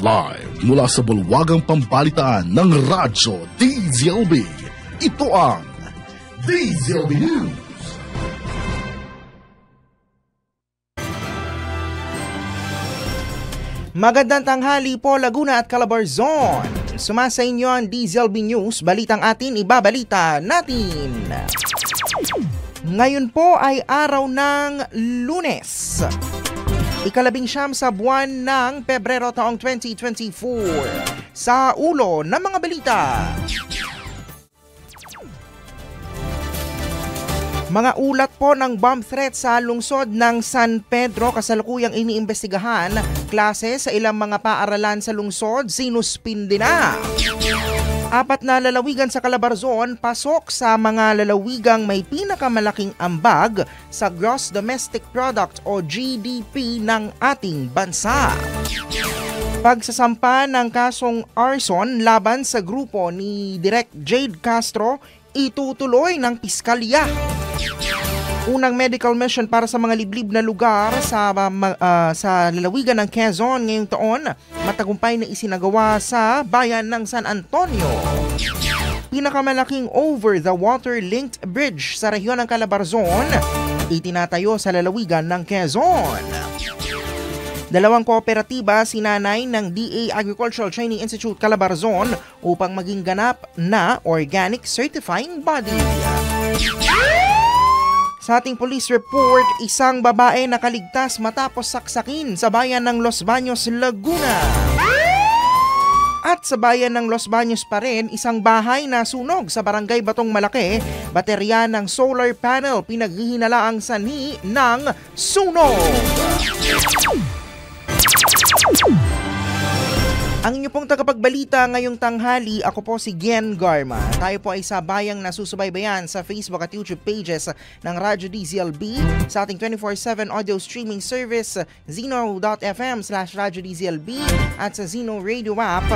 Live mula sa bulwagang pambalitaan ng Radyo DZLB. Ito ang DZLB News. Magandang tanghali po Laguna at Calabarzon. Sumasa inyo ang DZLB News, balitang atin ibabalita natin. Ngayon po ay araw ng Lunes. Ika-19 sa buwan ng Pebrero taong 2024. Sa ulo ng mga balita. Mga ulat po ng bomb threat sa lungsod ng San Pedro kasalukuyang iniimbestigahan. Klase sa ilang mga paaralan sa lungsod sinuspindi na. 4 na lalawigan sa Calabarzon pasok sa mga lalawigang may pinakamalaking ambag sa Gross Domestic Product o GDP ng ating bansa. Pagsasampa ng kasong arson laban sa grupo ni Direk Jade Castro itutuloy ng piskalya. Unang medical mission para sa mga liblib na lugar sa lalawigan ng Quezon ngayong taon, matagumpay na isinagawa sa bayan ng San Antonio. Pinakamalaking over-the-water linked bridge sa rehiyon ng Calabarzon, itinatayo sa lalawigan ng Quezon. 2 kooperatiba sinanay ng DA Agricultural Training Institute Calabarzon upang maging ganap na organic certifying body. Sa ating police report, isang babae nakaligtas matapos saksakin sa bayan ng Los Baños, Laguna. At sa bayan ng Los Baños pa rin, isang bahay na sunog sa barangay Batong Malaki, baterya ng solar panel pinaghihinalaang sanhi ng sunog. Ang inyo pong tagapagbalita ngayong tanghali, ako po si Gian Garma. Tayo po ay sabayang nasusubaybayan sa Facebook at YouTube pages ng Radyo DZLB, sa ating 24/7 audio streaming service, zeno.fm/Radyo DZLB at sa Zeno Radio app.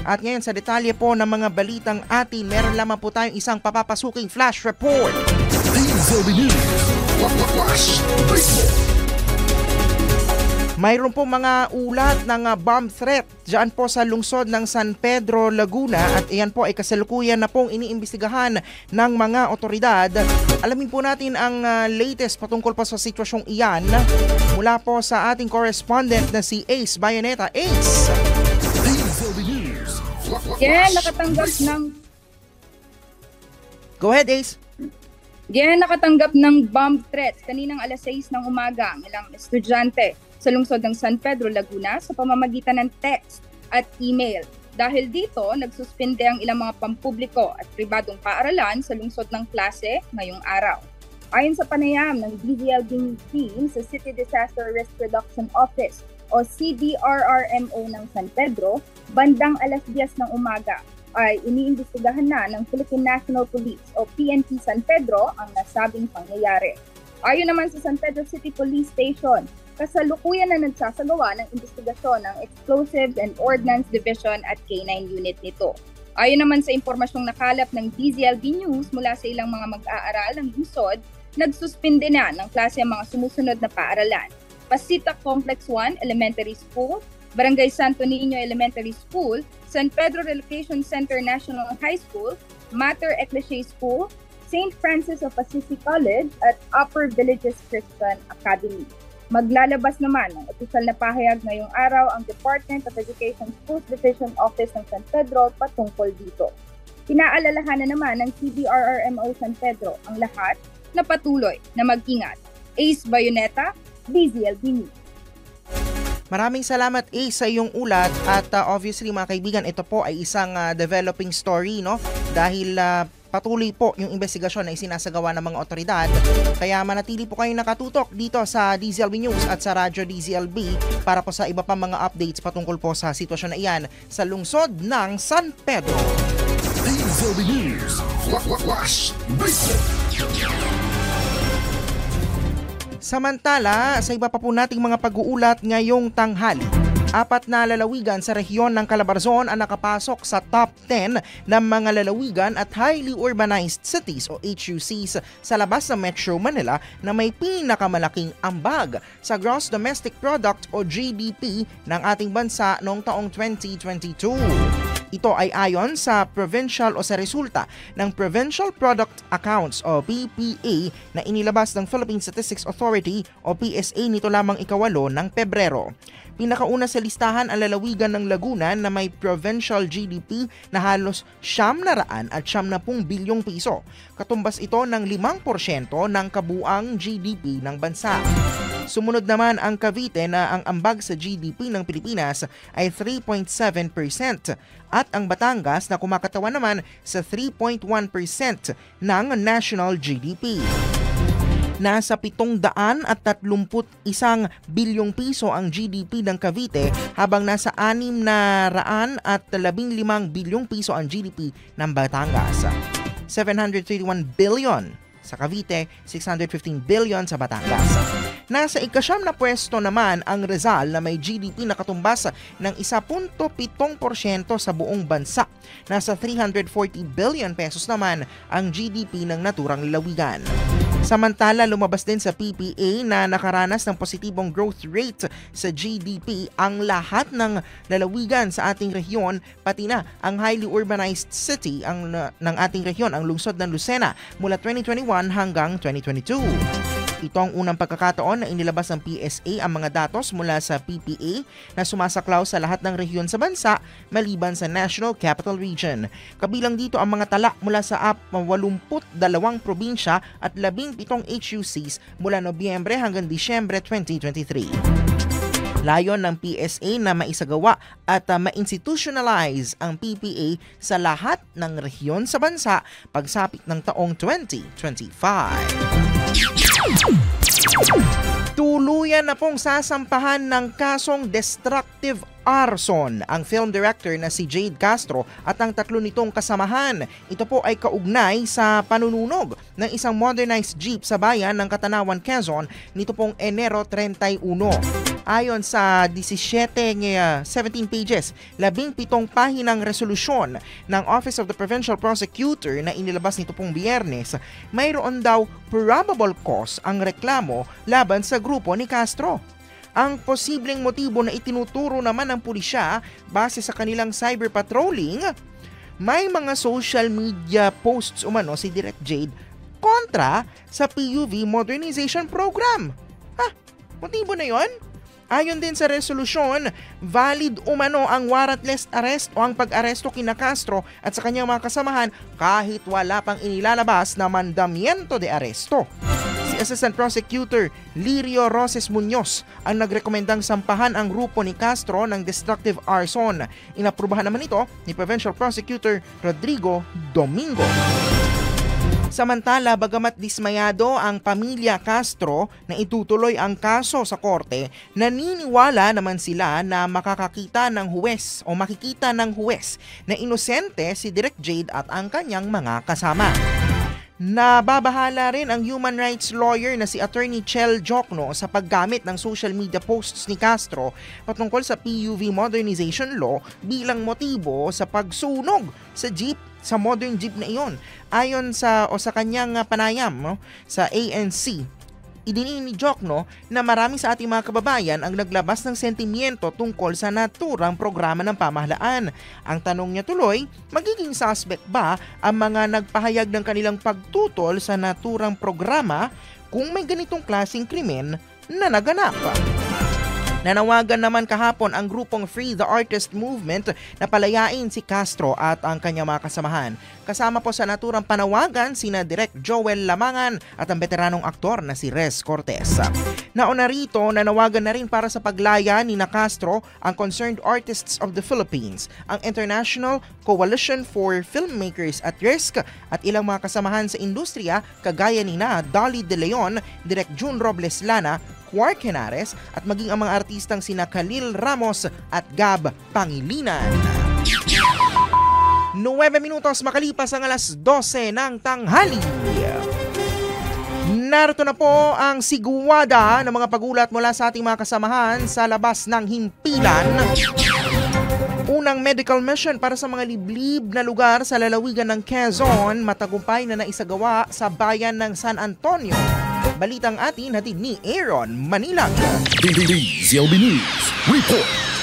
At ngayon sa detalye po ng mga balitang atin, meron lamang po tayong isang papapasuking flash report. DZLB News. Flash report. Mayroon po mga ulat ng bomb threat dyan po sa lungsod ng San Pedro, Laguna at iyan po ay kasalukuyan na pong iniimbestigahan ng mga otoridad. Alamin po natin ang latest patungkol pa sa sitwasyong iyan mula po sa ating correspondent na si Ace Bayoneta. Ace! Go ahead, Ace. Nakatanggap ng bomb threat kaninang alas 6 ng umaga ang ilang estudyante sa lungsod ng San Pedro, Laguna sa pamamagitan ng text at email. Dahil dito, nagsuspinde ang ilang mga pampubliko at pribadong paaralan sa lungsod ng klase ngayong araw. Ayon sa panayam ng DZLB team sa City Disaster Risk Reduction Office o CDRRMO ng San Pedro, bandang alas 10 ng umaga ay iniimbestigahan na ng Philippine National Police o PNP San Pedro ang nasabing pangyayari. Ayon naman sa San Pedro City Police Station, kasalukuyan na nagsasagawa ng investigasyon ng Explosives and Ordnance Division at K9 unit nito. Ayon naman sa impormasyong nakalap ng DZLB News mula sa ilang mga mag-aaral ng lungsod, nagsuspinde na ng klase ang mga sumusunod na paaralan. Pasita Complex 1 Elementary School, Barangay Santo Niño Elementary School, San Pedro Relocation Center National High School, Mater Ecclesiae School, St. Francis of Assisi College at Upper Villages Christian Academy. Maglalabas naman ng opisyal na pahayag ngayong araw ang Department of Education Schools Division Office ng San Pedro patungkol dito. Pinaalalahanan naman ng CDRRMO San Pedro ang lahat na patuloy na mag-ingat. Ace Bayoneta, DZLB News. Maraming salamat Ace sa iyong ulat at obviously mga kaibigan, ito po ay isang developing story, no? Dahil patuloy po yung investigasyon na isinasagawa ng mga otoridad. Kaya manatili po kayong nakatutok dito sa DZLB News at sa Radyo DZLB para po sa iba pang mga updates patungkol po sa sitwasyon na iyan sa lungsod ng San Pedro. DZLB News. Flash report. Samantala, sa iba pa po nating mga pag-uulat ngayong tanghali, 4 na lalawigan sa rehiyon ng Calabarzon ang nakapasok sa top 10 ng mga lalawigan at highly urbanized cities o HUCs sa labas ng Metro Manila na may pinakamalaking ambag sa Gross Domestic Product o GDP ng ating bansa noong taong 2022. Ito ay ayon sa provincial o sa resulta ng Provincial Product Accounts o PPA na inilabas ng Philippine Statistics Authority o PSA nito lamang ikawalo ng Pebrero. Pinakauna sa listahan ang lalawigan ng Laguna na may provincial GDP na halos 900 at 70 bilyong piso. Katumbas ito ng 5% ng kabuang GDP ng bansa. Sumunod naman ang Cavite na ang ambag sa GDP ng Pilipinas ay 3.7% at ang Batangas na kumakatawan naman sa 3.1% ng national GDP. Nasa 731 bilyong piso ang GDP ng Cavite habang nasa 615 bilyong piso ang GDP ng Batangas. 731 billion sa Cavite, 615 billion sa Batangas. Nasa ika-9 na pwesto naman ang Rizal na may GDP na katumbas ng 1.7% sa buong bansa. Nasa 340 billion pesos naman ang GDP ng naturang lalawigan. Samantala, lumabas din sa PPA na nakaranas ng positibong growth rate sa GDP ang lahat ng lalawigan sa ating rehiyon, pati na ang highly urbanized city ng ating rehiyon, ang lungsod ng Lucena, mula 2021 hanggang 2022. Ito ang unang pagkakataon na inilabas ng PSA ang mga datos mula sa PPA na sumasaklaw sa lahat ng rehiyon sa bansa maliban sa National Capital Region. Kabilang dito ang mga tala mula sa 82 probinsya at 17 HUCs mula Nobyembre hanggang Disyembre 2023. Layon ng PSA na maisagawa at ma-institutionalize ang PPA sa lahat ng rehiyon sa bansa pagsapit ng taong 2025. Tuluyan na pong sasampahan ng kasong destructive arson ang film director na si Jade Castro at ang 3 nitong kasamahan. Ito po ay kaugnay sa panununog ng isang modernized jeep sa bayan ng Katanawan, Quezon nito pong Enero 31. Ayon sa 17 pages, 17 pahinang resolusyon ng Office of the Provincial Prosecutor na inilabas nito pong Biyernes, mayroon daw probable cause ang reklamo laban sa grupo ni Castro. Ang posibleng motibo na itinuturo naman ng pulisya base sa kanilang cyber patrolling, may mga social media posts umano si Direk Jade kontra sa PUV Modernization Program. Motibo na yon? Ayon din sa resolusyon, valid umano ang warrantless arrest o ang pag-aresto kina Castro at sa kanyang mga kasamahan kahit wala pang inilalabas na mandamiento de aresto. Si Assistant Prosecutor Lirio Roses Muñoz ang nagrekomendang sampahan ang grupo ni Castro ng destructive arson. Inaprubahan naman ito ni Provincial Prosecutor Rodrigo Domingo. Samantala, bagamat dismayado ang pamilya Castro na itutuloy ang kaso sa korte, naniniwala naman sila na makikita ng huwes na inosente si Direk Jade at ang kanyang mga kasama. Nababahala rin ang human rights lawyer na si Attorney Chel Jokno sa paggamit ng social media posts ni Castro patungkol sa PUV Modernization Law bilang motibo sa pagsunog sa modern jeep na iyon. Ayon sa kanyang panayam sa ANC, idiniin ni Jokno na marami sa ating mga kababayan ang naglabas ng sentimiento tungkol sa naturang programa ng pamahalaan. Ang tanong niya tuloy, magiging suspect ba ang mga nagpahayag ng kanilang pagtutol sa naturang programa kung may ganitong klaseng krimen na naganap? Nanawagan naman kahapon ang grupong Free the Artist Movement na palayain si Castro at ang kanyang mga kasamahan. Kasama po sa naturang panawagan sina Direk Joel Lamangan at ang veteranong aktor na si Rez Cortez. Nauna rito, nanawagan na rin para sa paglaya ni Castro ang Concerned Artists of the Philippines, ang International Coalition for Filmmakers at Risk at ilang mga kasamahan sa industriya kagaya ni Dolly De Leon, Direk June Robles Lana, Quark Henares at maging ang mga artistang sina Khalil Ramos at Gab Pangilinan. 9 minutos makalipas ang alas 12 ng tanghali. narito na po ang sigwada ng mga pagulat mula sa ating mga kasamahan sa labas ng himpilan. Unang medical mission para sa mga liblib na lugar sa lalawigan ng Quezon, matagumpay na naisagawa sa bayan ng San Antonio. Balitang atin hatid ni Aaron Manilang. DZLB News Report.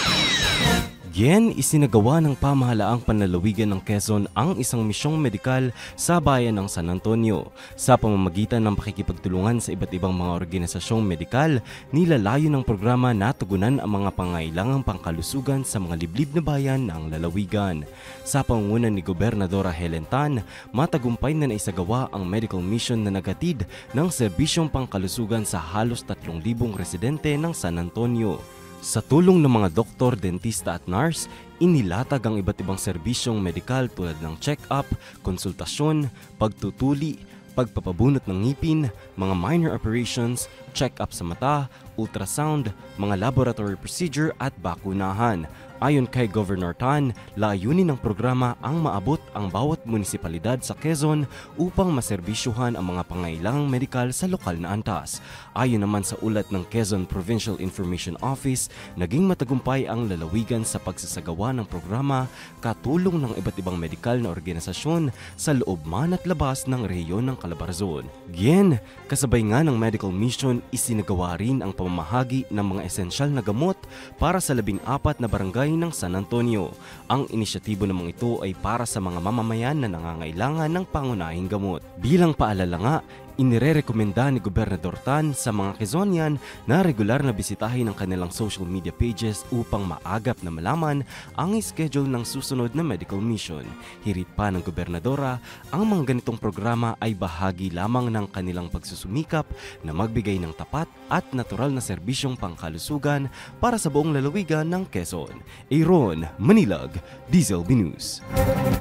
Yan, isinagawa ng pamahalaang panlalawigan ng Quezon ang isang misyong medikal sa bayan ng San Antonio. Sa pamamagitan ng pakikipagtulungan sa iba't ibang mga organisasyong medikal, nilalayo ng programa na tugunan ang mga pangailangang pangkalusugan sa mga liblib na bayan ng lalawigan. Sa pangunguna ni Gobernadora Helen Tan, matagumpay na naisagawa ang medical mission na naghatid ng serbisyong pangkalusugan sa halos 3,000 residente ng San Antonio. Sa tulong ng mga doktor, dentista at nurse, inilatag ang iba't ibang serbisyong medikal tulad ng check-up, konsultasyon, pagtutuli, pagpapabunot ng ngipin, mga minor operations, check-up sa mata, ultrasound, mga laboratory procedure at bakunahan. Ayon kay Governor Tan, layunin ng programa ang maabot ang bawat munisipalidad sa Quezon upang maserbisyuhan ang mga pangailangang medikal sa lokal na antas. Ayon naman sa ulat ng Quezon Provincial Information Office, naging matagumpay ang lalawigan sa pagsasagawa ng programa katulong ng iba't ibang medikal na organisasyon sa loob man at labas ng rehiyon ng Calabarzon. Giyan, kasabay nga ng medical mission, isinagawa rin ang pamamahagi ng mga esensyal na gamot para sa 14 na barangay ng San Antonio. Ang inisyatibo namang ito ay para sa mga mamamayan na nangangailangan ng pangunahing gamot. Bilang paalala nga, inirerekomenda ni Gobernador Tan sa mga Quezonian na regular na bisitahin ang kanilang social media pages upang maagap na malaman ang schedule ng susunod na medical mission. Hirit pa ng Gobernadora, ang mga ganitong programa ay bahagi lamang ng kanilang pagsusumikap na magbigay ng tapat at natural na serbisyong pangkalusugan para sa buong lalawigan ng Quezon. Aaron Manilag, DZLB News.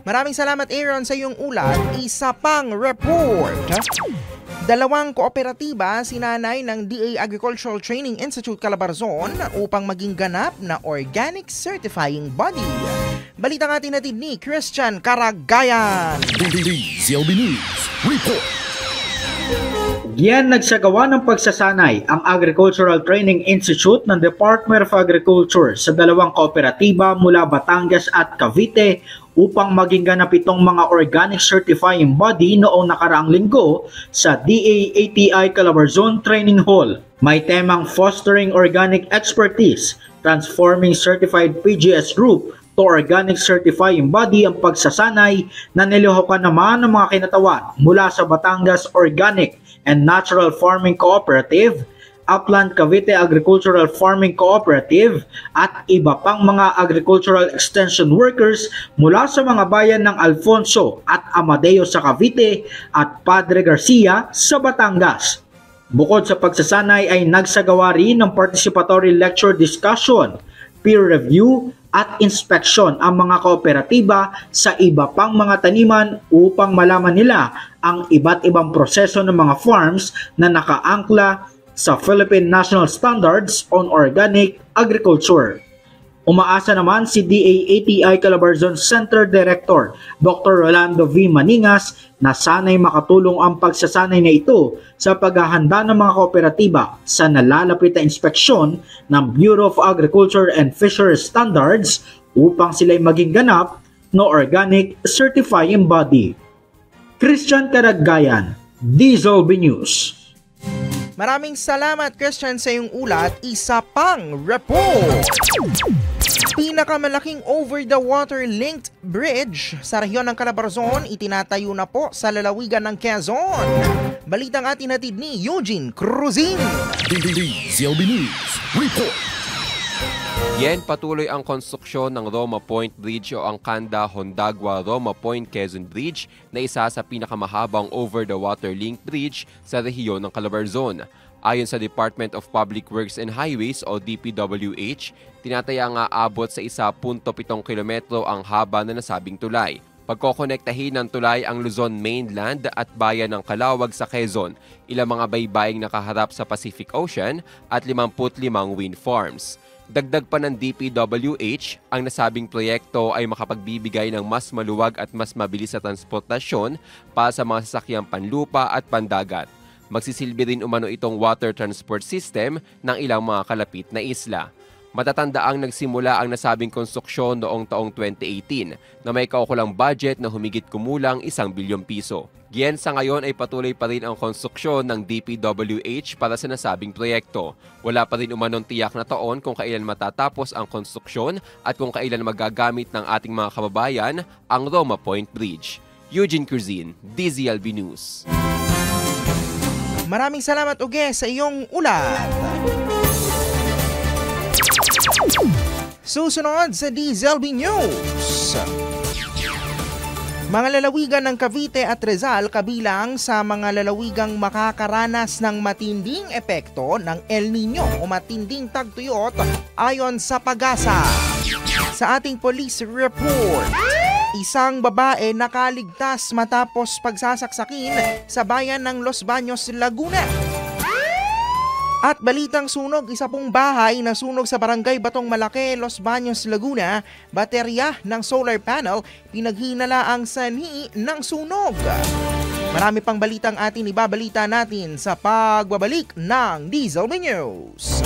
Maraming salamat Aaron sa iyong ulat. Isa pang report. Dalawang kooperatiba sinanay ng DA Agricultural Training Institute Calabarzon upang maging ganap na organic certifying body. Balita natin ni Christian Caragayan. DZLB News Report. Diyan nagsagawa ng pagsasanay ang Agricultural Training Institute ng Department of Agriculture sa dalawang kooperatiba mula Batangas at Cavite upang maging ganap itong mga organic certifying body noong nakaraang linggo sa DA-ATI Calabarzon Training Hall. May temang Fostering Organic Expertise, Transforming Certified PGS Group to Organic Certifying Body ang pagsasanay na niluhukan naman ng mga kinatawan mula sa Batangas Organic and Natural Farming Cooperative, Upland Cavite Agricultural Farming Cooperative at iba pang mga agricultural extension workers mula sa mga bayan ng Alfonso at Amadeo sa Cavite at Padre Garcia sa Batangas. Bukod sa pagsasanay ay nagsagawa rin ng participatory lecture discussion, peer review at inspection ang mga kooperatiba sa iba pang mga taniman upang malaman nila ang iba't ibang proseso ng mga farms na nakaangkla sa Philippine National Standards on Organic Agriculture. Umaasa naman si DA-ATI Calabarzon Center Director Dr. Rolando V. Maningas na sana'y makatulong ang pagsasanay na ito sa paghahanda ng mga kooperatiba sa nalalapit na inspeksyon ng Bureau of Agriculture and Fisheries Standards upang sila'y maging ganap no organic certifying body. Christian Caragayan, DZLB News. Maraming salamat Christian sa iyong ulat. Isa pang report. Pinakamalaking over-the-water linked bridge sa rehiyon ng Calabarzon itinatayo na po sa lalawigan ng Quezon. Balitang atin hatid ni Eugene Cruzin. DZLB News Report. Yan, patuloy ang konstruksyon ng Roma Point Bridge o ang Kanda-Hondagua Roma Point Quezon Bridge na isa sa pinakamahabang over-the-water linked bridge sa rehiyon ng Calabarzon. Ayon sa Department of Public Works and Highways o DPWH, tinataya nga abot sa 1.7 kilometro ang haba na nasabing tulay. Pagkokonektahin ng tulay ang Luzon mainland at bayan ng Calawag sa Quezon, ilang mga baybaying nakaharap sa Pacific Ocean at 55 wind farms. Dagdag pa ng DPWH, ang nasabing proyekto ay makapagbibigay ng mas maluwag at mas mabilis na transportasyon para sa mga sasakyang panlupa at pandagat. Magsisilbi rin umano itong water transport system ng ilang mga kalapit na isla. Matatandaang nagsimula ang nasabing konstruksyon noong taong 2018 na may kaukulang budget na humigit kumulang 1 bilyong piso. Giyan sa ngayon ay patuloy pa rin ang konstruksyon ng DPWH para sa nasabing proyekto. Wala pa rin umanong tiyak na taon kung kailan matatapos ang konstruksyon at kung kailan magagamit ng ating mga kababayan ang Roma Point Bridge. Eugene Curzin, DZLB News. Maraming salamat, Uge, sa iyong ulat. Susunod sa DZLB News. Mga lalawigan ng Cavite at Rizal kabilang sa mga lalawigang makakaranas ng matinding epekto ng El Nino o matinding tagtuyot ayon sa PAGASA. Sa ating police report, isang babae nakaligtas matapos pagsasaksakin sa bayan ng Los Baños, Laguna. At balitang sunog, isa pong bahay na sunog sa barangay Batong Malaki, Los Baños, Laguna. Baterya ng solar panel, pinaghinala ang sanhi ng sunog. Marami pang balitang atin ibabalita natin sa pagbabalik ng DZLB News.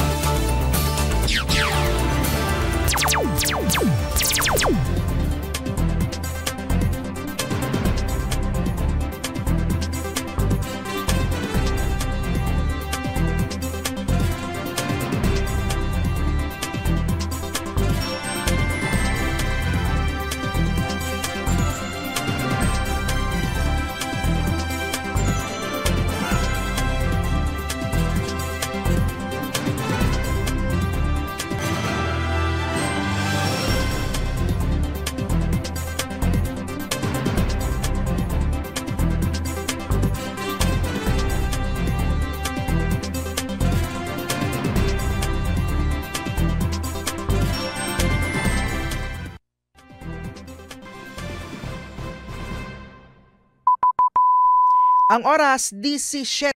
Ang oras, 17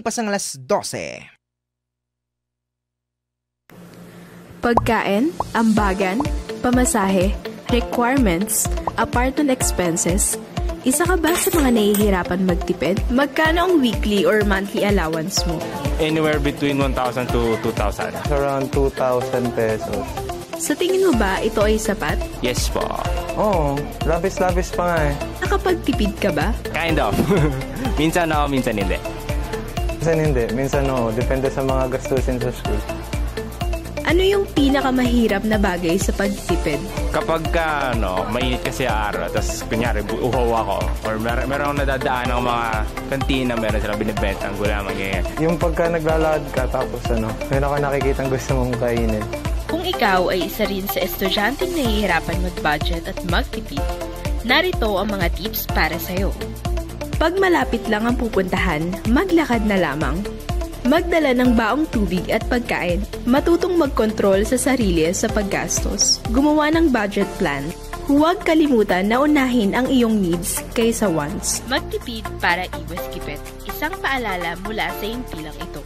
pasang alas 12. Pagkain, ambagan, pamasahe, requirements, apartment expenses. Isa ka ba sa mga nahihirapan magtipid? Magkano ang weekly or monthly allowance mo? Anywhere between 1,000 to 2,000. Around 2,000 pesos. Sa tingin mo ba ito ay sapat? Yes po. Oo, labis-labis pa nga eh. Nakapagtipid ka ba? Kind of. Minsan ako, minsan hindi. Minsan hindi, minsan oo. Depende sa mga gastusin sa school. Ano yung pinakamahirap na bagay sa pagtipid? Kapag mainit kasi araw, tapos kunyari uhaw ako, or meron akong nadadaan ng mga kantina, meron silang binibenta ang gulaman ganyan. Yung pagka naglalakad ka, tapos meron ka nakikita gusto mong kainin. Kung ikaw ay isa rin sa estudyanteng nahihirapan mag-budget at magtipid, narito ang mga tips para sa'yo. Pag malapit lang ang pupuntahan, maglakad na lamang. Magdala ng baong tubig at pagkain. Matutong magkontrol sa sarili sa paggastos. Gumawa ng budget plan. Huwag kalimutan na unahin ang iyong needs kaysa wants. Magtipid para iwas kipit. Isang paalala mula sa impilang ito.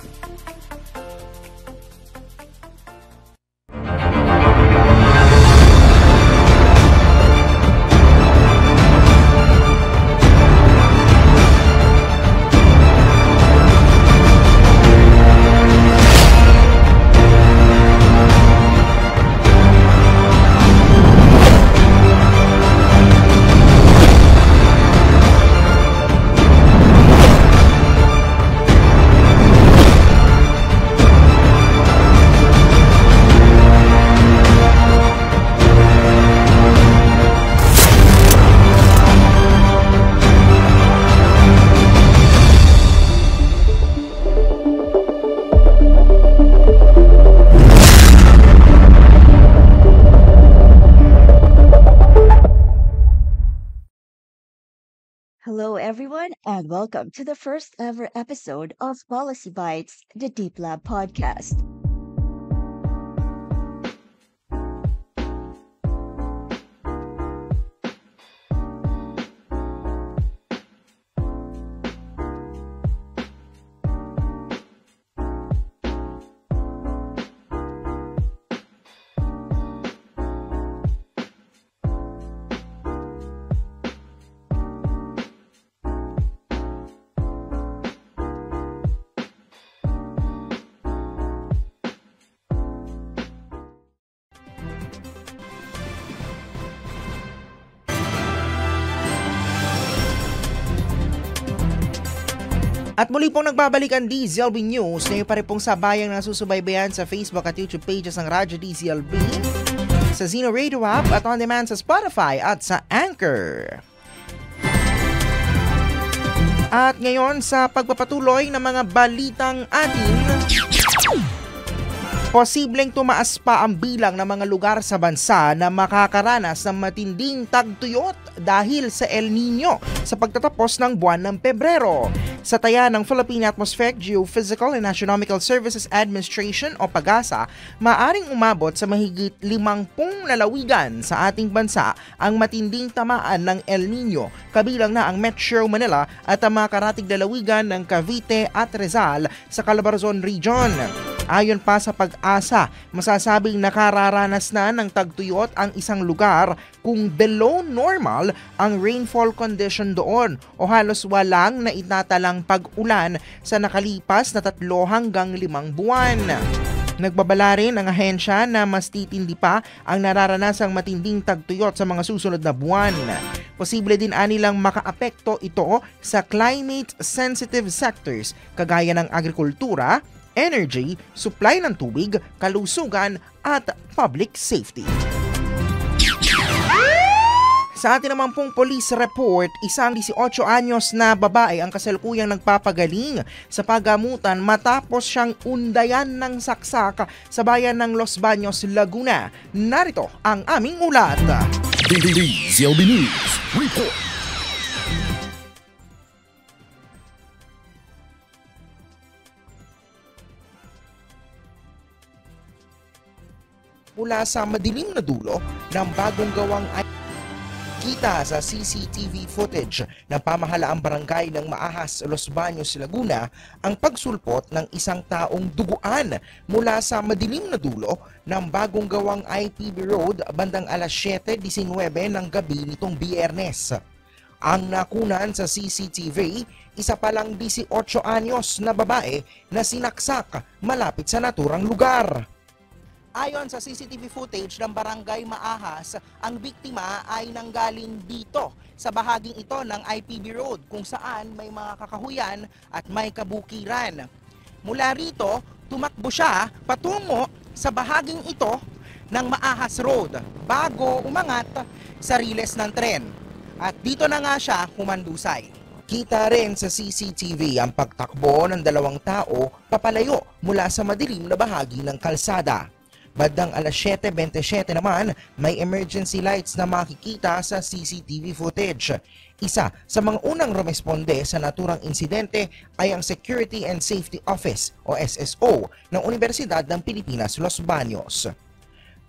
Hello, everyone, and welcome to the first ever episode of Policy Bites, the Deep Lab podcast. At muli pong nagbabalik ang DZLB News na yung pa rin pong sabayang nasusubaybayan sa Facebook at YouTube pages ng Radyo DZLB, sa Zeno Radio app at on demand sa Spotify at sa Anchor. At ngayon sa pagpapatuloy ng mga balitang atin, posibleng tumaas pa ang bilang ng mga lugar sa bansa na makakaranas ng matinding tagtuyot dahil sa El Nino sa pagtatapos ng buwan ng Pebrero. Sa taya ng Philippine Atmospheric, Geophysical and Astronomical Services Administration o PAGASA, maaring umabot sa mahigit 50 lalawigan sa ating bansa ang matinding tamaan ng El Nino, kabilang na ang Metro Manila at ang mga karatig lalawigan ng Cavite at Rizal sa Calabarzon Region. Ayon pa sa PAGASA, masasabing nakararanas na ng tagtuyot ang isang lugar kung below normal ang rainfall condition doon o halos walang naitatalang pag-ulan sa nakalipas na 3 hanggang 5 buwan. Nagbabala rin ang ahensya na mas titindi pa ang nararanasang matinding tagtuyot sa mga susunod na buwan. Posible din anilang makaapekto ito sa climate-sensitive sectors kagaya ng agrikultura, energy, supply ng tubig, kalusugan at public safety. Sa atin naman pong police report, isang 18 anyos na babae ang kasalukuyang nagpapagaling sa paggamutan matapos siyang undayan ng saksak sa bayan ng Los Baños, Laguna. Narito ang aming ulat. DZLB News Report. Mula sa madilim na dulo ng bagong gawang kita sa CCTV footage ng pamahalaang barangay ng Maahas, Los Baños, Laguna ang pagsulpot ng isang taong duguan mula sa madilim na dulo ng bagong gawang IPB Road bandang alas 7:19 ng gabi nitong Biyernes. Ang nakunan sa CCTV, isa palang 18 anyos na babae na sinaksak malapit sa naturang lugar. Ayon sa CCTV footage ng Barangay Maahas, ang biktima ay nanggaling dito sa bahaging ito ng IPB Road kung saan may mga kakahuyan at may kabukiran. Mula rito, tumakbo siya patungo sa bahaging ito ng Maahas Road bago umangat sa riles ng tren. At dito na nga siya humandusay. Kita rin sa CCTV ang pagtakbo ng 2 tao papalayo mula sa madilim na bahagi ng kalsada. Bandang alas 7:27 naman, may emergency lights na makikita sa CCTV footage. Isa sa mga unang rumesponde sa naturang insidente ay ang Security and Safety Office o SSO ng Universidad ng Pilipinas, Los Baños.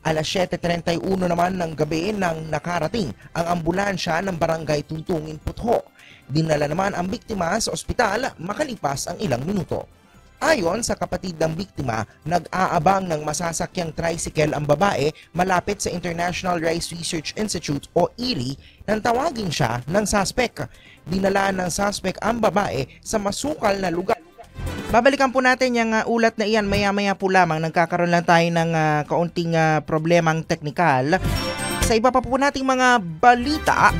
Alas 7:31 naman ng gabi nang nakarating ang ambulansya ng Barangay Tuntungin Putho. Dinala naman ang biktima sa ospital makalipas ang ilang minuto. Ayon sa kapatid ng biktima, nag-aabang ng masasakyang tricycle ang babae malapit sa International Rice Research Institute o IRI nang tawagin siya ng suspect. Dinala ng suspect ang babae sa masukal na lugar. Babalikan po natin yung ulat na iyan maya-maya po lamang. Nagkakaroon lang tayo ng kaunting problemang teknikal. Sa iba pa po nating mga balita,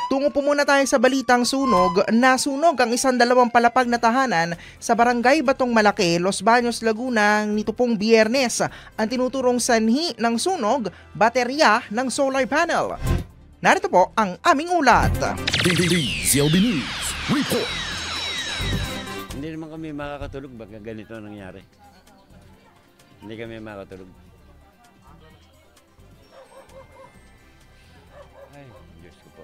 tungo po muna tayo sa balitang sunog. Nasunog ang 2 palapag na tahanan sa Barangay Batong Malaki, Los Baños, Laguna nito pong Biyernes. Ang tinuturong sanhi ng sunog, baterya ng solar panel. Narito po ang aming ulat. DZLB News Report. Hindi naman kami makakatulog baka ganito nangyari. Hindi kami makakatulog. Ay, Diyos ko po.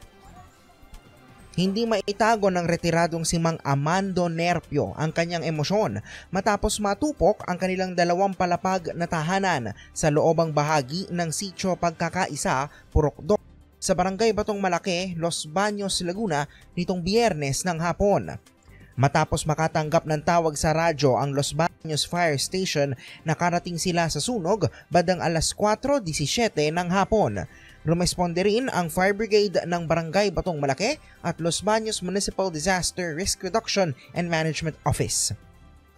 Hindi maitago ng retiradong si Mang Amando Nerpio ang kanyang emosyon matapos matupok ang kanilang 2 palapag na tahanan sa loobang bahagi ng Sitio Pagkakaisa, Purokdo, sa Barangay Batong Malaki, Los Baños, Laguna nitong Biyernes ng hapon. Matapos makatanggap ng tawag sa radyo ang Los Baños Fire Station, nakarating sila sa sunog bandang alas 4:17 ng hapon. Rumesponde rin ang Fire Brigade ng Barangay Batong Malaki at Los Baños Municipal Disaster Risk Reduction and Management Office.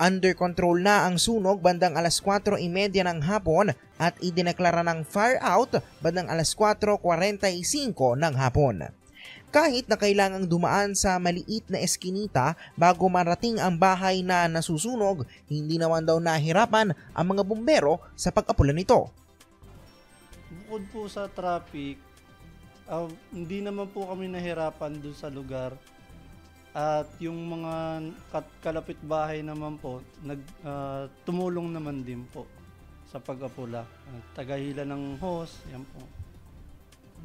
Under control na ang sunog bandang alas 4:30 ng hapon at idineklara ng fire out bandang alas 4:45 ng hapon. Kahit na kailangang dumaan sa maliit na eskinita bago marating ang bahay na nasusunog, hindi naman daw nahirapan ang mga bumbero sa pag-apula nito. Bukod po sa traffic, hindi naman po kami nahirapan doon sa lugar. At yung mga kalapit bahay naman po, tumulong naman din po sa pag-apula. Tagahila ng hose, yan po.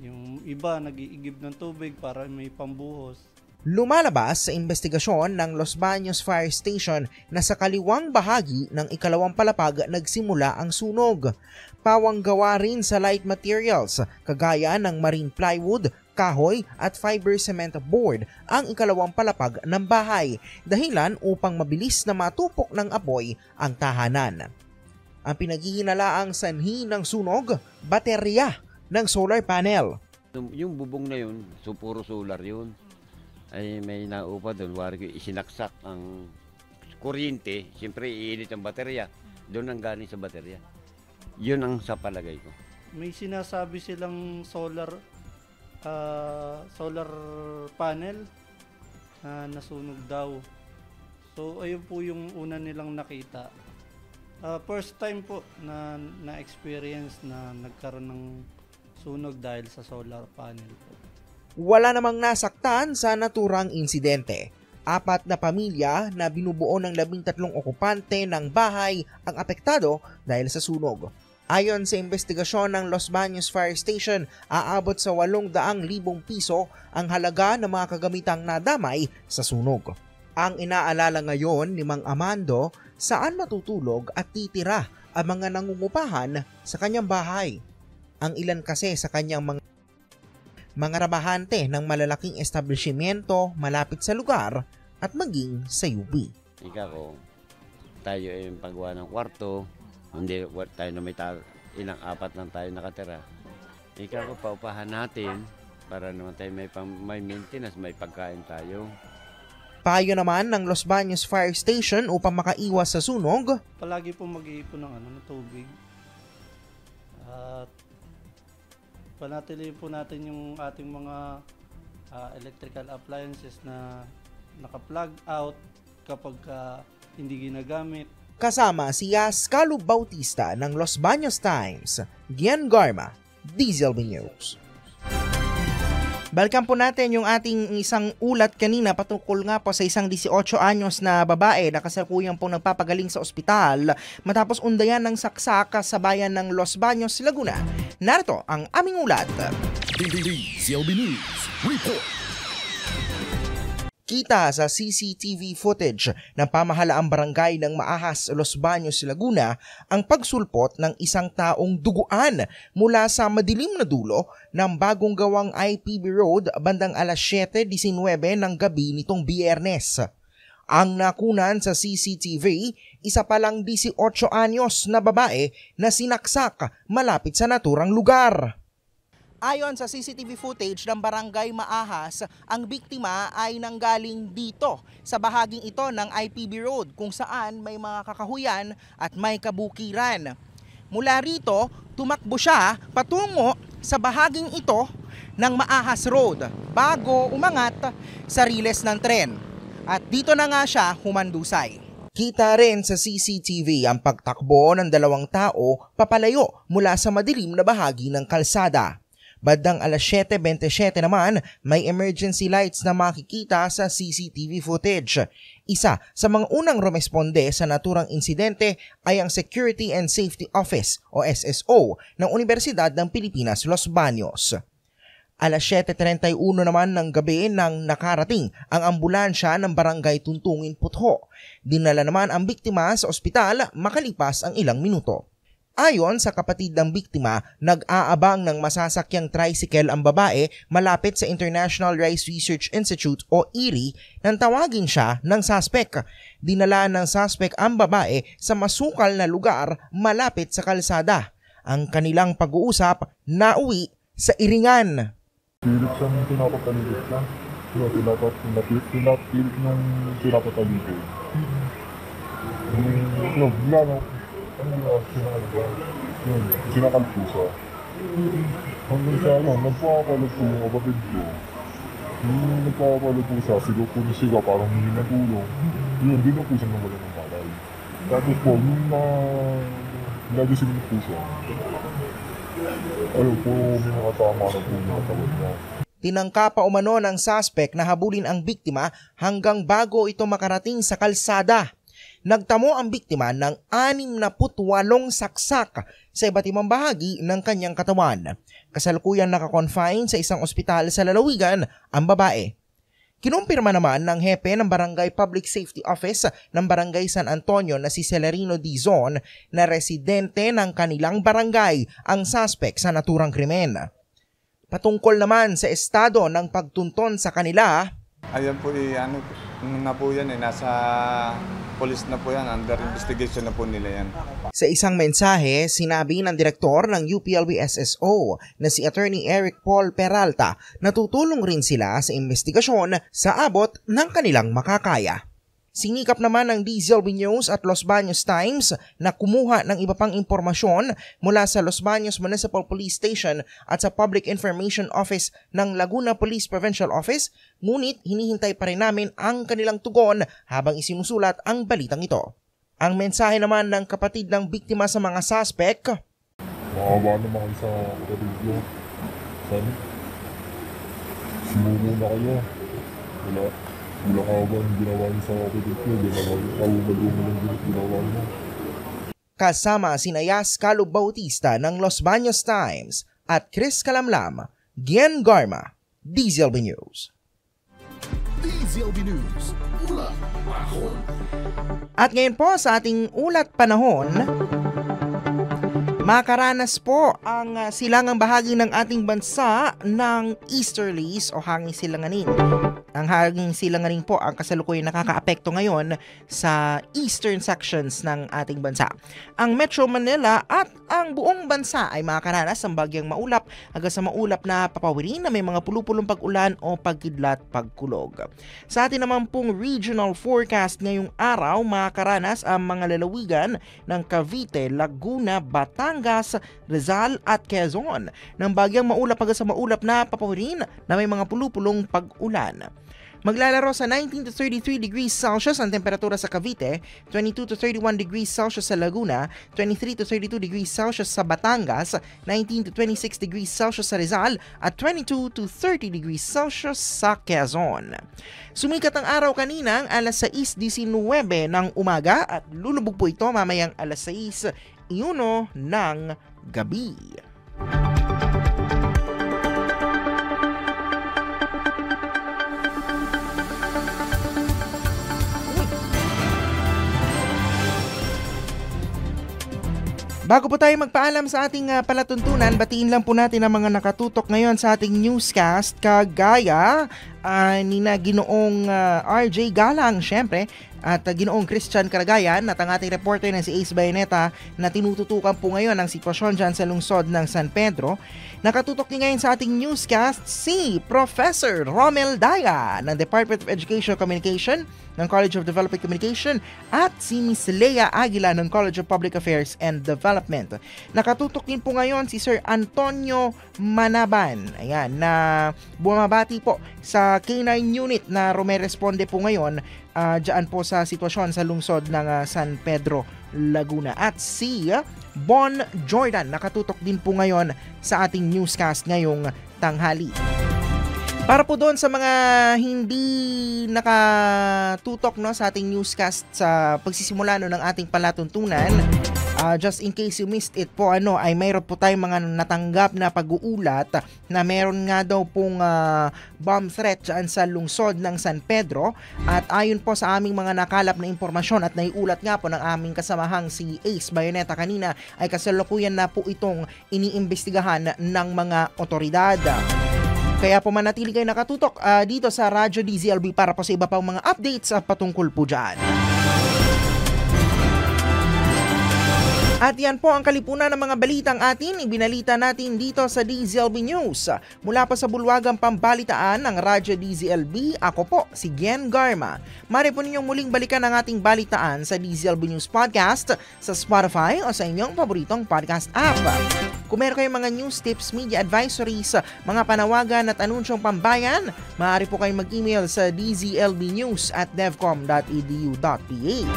Yung iba nag-iigib ng tubig para may pambuhos. Lumalabas sa investigasyon ng Los Baños Fire Station na sa kaliwang bahagi ng ikalawang palapag nagsimula ang sunog. Pawang gawa rin sa light materials kagaya ng marine plywood, kahoy at fiber cement board ang ikalawang palapag ng bahay, dahilan upang mabilis na matupok ng apoy ang tahanan. Ang pinaghihinalaang sanhi ng sunog, baterya ng solar panel. Yung bubong na yun, so puro solar yun. Ay may naupa doon, wari isinaksak ang kuryente, siyempre iinit ang baterya. Doon ang galing sa baterya. Yun ang sa palagay ko. May sinasabi silang solar panel na nasunog daw. So ayun po yung una nilang nakita. First time po na na-experience na nagkaroon ng sunog dahil sa solar panel po. Wala namang nasaktan sa naturang insidente. 4 na pamilya na binubuo ng 13 okupante ng bahay ang apektado dahil sa sunog. Ayon sa investigasyon ng Los Baños Fire Station, aabot sa 800,000 piso ang halaga ng mga kagamitang nadamay sa sunog. Ang inaalala ngayon ni Mang Amando saan matutulog at titira ang mga nangungupahan sa kanyang bahay. Ang ilan kasi sa kanyang mga trabahante ng malalaking establishmento malapit sa lugar at maging sa UP. Ika ko, tayo ay paggawa ng kwarto, hindi tayo na may ilang 4 lang tayo nakatira. Ika ko, paupahan natin para naman tayo may maintenance, may pagkain tayo. Payo naman ng Los Baños Fire Station upang makaiwas sa sunog. Palagi po mag-iipon ng tubig. At panatilihin po natin yung ating mga electrical appliances na naka-plug out kapag hindi ginagamit. Kasama si Yas Calub Bautista ng Los Baños Times, Gian Garma, DZLB News. Balikan po natin yung ating isang ulat kanina patungkol nga po sa isang 18 anyos na babae na kasalukuyang po nagpapagaling sa ospital matapos undayan ng saksak sa bayan ng Los Baños, Laguna. Narito ang aming ulat. DZLB News Report. Kita sa CCTV footage ng pamahalaang barangay ng Maahas, Los Baños, Laguna ang pagsulpot ng isang taong duguan mula sa madilim na dulo ng bagong gawang IPB Road bandang alas 7:19 ng gabi nitong Biyernes. Ang nakunan sa CCTV, isa palang 18 anyos na babae na sinaksak malapit sa naturang lugar. Ayon sa CCTV footage ng Barangay Maahas, ang biktima ay nanggaling dito sa bahaging ito ng IPB Road kung saan may mga kakahuyan at may kabukiran. Mula rito, tumakbo siya patungo sa bahaging ito ng Maahas Road bago umangat sa riles ng tren. At dito na nga siya humandusay. Kita rin sa CCTV ang pagtakbo ng 2 tao papalayo mula sa madilim na bahagi ng kalsada. Bandang alas 7:27 naman, may emergency lights na makikita sa CCTV footage. Isa sa mga unang rumesponde sa naturang insidente ay ang Security and Safety Office o SSO ng Universidad ng Pilipinas, Los Baños. Alas 7:31 naman ng gabi nang nakarating ang ambulansya ng Barangay Tuntungin Putho. Dinala naman ang biktima sa ospital makalipas ang ilang minuto. Ayon sa kapatid ng biktima, nag-aabang ng masasakyang tricycle ang babae malapit sa International Rice Research Institute o IRI nang tawagin siya ng suspect. Dinala ng suspect ang babae sa masukal na lugar malapit sa kalsada. Ang kanilang pag-uusap nauwi sa Iringan. Pilit siyang pinapataligid lang. Pilit nung pinapataligid. Bigla na. Sinakalpusa. Hanggang sa nagpapakalag ko mga kapatid ko. Yung nagpapalo po siya, sigaw po na sigaw, parang hindi na tulong. Yun, din na po siya nawala ng malay. Tapos po, yung nagising po siya. Ayun po, may nakatama na po yung katawan niya. Tinangka pa umano ng suspect na habulin ang biktima hanggang bago ito makarating sa kalsada. Nagtamo ang biktima ng 68 saksak sa iba't ibang bahagi ng kanyang katawan. Kasalukuyan nakakonfine sa isang ospital sa lalawigan ang babae. Kinumpirma naman ng hepe ng Barangay Public Safety Office ng Barangay San Antonio na si Celerino Dizon na residente ng kanilang barangay ang suspect sa naturang krimen. Patungkol naman sa estado ng pagtunton sa kanila, ayan po na po yan nasa police na po yan, under investigation na po nila yan. Sa isang mensahe, sinabi ng direktor ng UPLB SSO na si Attorney Eric Paul Peralta na tutulong rin sila sa investigasyon sa abot ng kanilang makakaya. Sinikap naman ng DZLB News at Los Baños Times na kumuha ng iba pang impormasyon mula sa Los Baños Municipal Police Station at sa Public Information Office ng Laguna Police Provincial Office, ngunit hinihintay pa rin namin ang kanilang tugon habang isinusulat ang balitang ito. Ang mensahe naman ng kapatid ng biktima sa mga suspect, Mahaba naman kayo sa radio. Sana, sumumo na kayo. Wala ka ba yung ginawa niyo sa kapatid ko? Paumal-umal ang ginawa niyo. Kasama sina Yascalo Bautista ng Los Baños Times at Chris Calamlam, Gian Garma, DZLB News. DZLB News, ulat panahon. At ngayon po sa ating ulat panahon, makaranas po ang silangang bahagi ng ating bansa ng easterlies o hangin silanganin. Ang hangin silanganin po ang kasalukuyan nakakaapekto ngayon sa eastern sections ng ating bansa. Ang Metro Manila at ang buong bansa ay makakaranas ng bagyang maulap hanggang sa maulap na papawirin na may mga pulupulong pag-ulan o pagkidlat pagkulog. Sa atin naman pong regional forecast ngayong araw, makakaranas ang mga lalawigan ng Cavite, Laguna, Batangas, Rizal at Quezon ng bagyang maulap hanggang sa maulap na papawirin na may mga pulupulong pag-ulan. Maglalaro sa 19 to 33 degrees Celsius ang temperatura sa Cavite, 22 to 31 degrees Celsius sa Laguna, 23 to 32 degrees Celsius sa Batangas, 19 to 26 degrees Celsius sa Rizal, at 22 to 30 degrees Celsius sa Quezon. Sumikat ang araw kaninang alas 6:19 ng umaga at lulubog po ito mamayang alas 6:01 ng gabi. Bago po tayo magpaalam sa ating palatuntunan, batiin lang po natin ang mga nakatutok ngayon sa ating newscast kagaya ni na Ginoong RJ Galang, syempre, at Ginoong Christian Caragayan at ang ating reporter na si Ace Bayaneta na tinututukan po ngayon ang sitwasyon dyan sa lungsod ng San Pedro. Nakatutok din ngayon sa ating newscast si Professor Romel Daya ng Department of Educational Communication ng College of Development Communication at si Miss Lea Aguila ng College of Public Affairs and Development. Nakatutok din po ngayon si Sir Antonio Manaban, ayan, na bumabati po sa K9 unit na rumeresponde po ngayon dyan po sa sitwasyon sa lungsod ng San Pedro, Laguna. At si Bon Jordan nakatutok din po ngayon sa ating newscast ngayong tanghali. Para po doon sa mga hindi nakatutok sa ating newscast sa pagsisimula ng ating palatuntunan, just in case you missed it po, ay mayroon po tayong mga natanggap na pag-uulat na meron nga daw pong bomb threat dyan sa lungsod ng San Pedro. At ayon po sa aming mga nakalap na impormasyon at naiulat nga po ng aming kasamahang si Ace Bayaneta kanina, ay kasalukuyan na po itong iniimbestigahan ng mga otoridad. Kaya po manatili kayo nakatutok dito sa Radyo DZLB para po sa iba pang mga updates patungkol po dyan. At yan po ang kalipunan ng mga balitang atin ibinalita natin dito sa DZLB News. Mula pa sa bulwagang pambalitaan ng Radyo DZLB, ako po si Gian Garma. Mari po ninyong muling balikan ang ating balitaan sa DZLB News Podcast sa Spotify o sa inyong paboritong podcast app. Kung meron kayong mga news tips, media advisories, mga panawagan at anunsyong pambayan, maaari po kayong mag-email sa dzlbnews@devcom.edu.ph.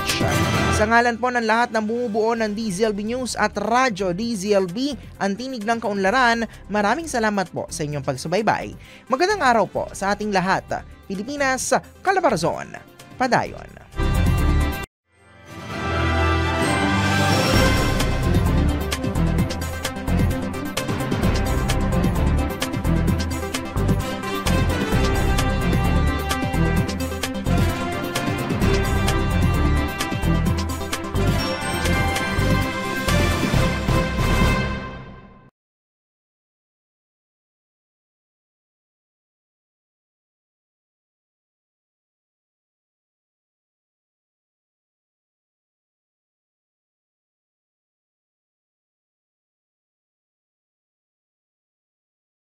Sa ngalan po ng lahat ng bumubuo ng DZLB News at Radyo DZLB, ang tinig ng kaunlaran, maraming salamat po sa inyong pagsubaybay. Magandang araw po sa ating lahat. Pilipinas, Calabarzon, Padayon.